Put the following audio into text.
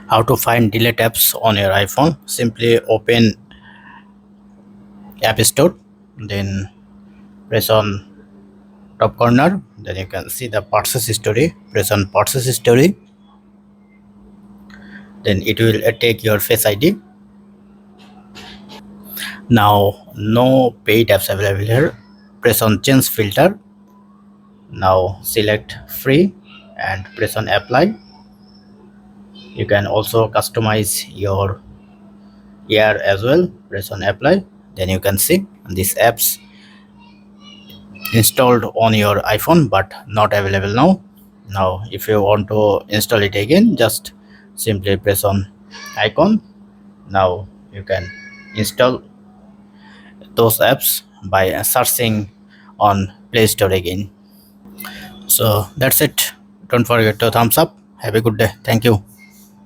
How to find delete apps on your iPhone? Simply open App Store, then press on top corner, then you can see the purchase history. Press on purchase history, then it will take your Face ID. Now no paid apps available here. Press on change filter. Now select free and press on apply. You can also customize your year as well. Press on apply, then you can see these apps installed on your iPhone but not available now. Now if you want to install it again, just simply press on icon. Now you can install those apps by searching on Play Store again. So that's it. Don't forget to thumbs up. Have a good day. Thank you.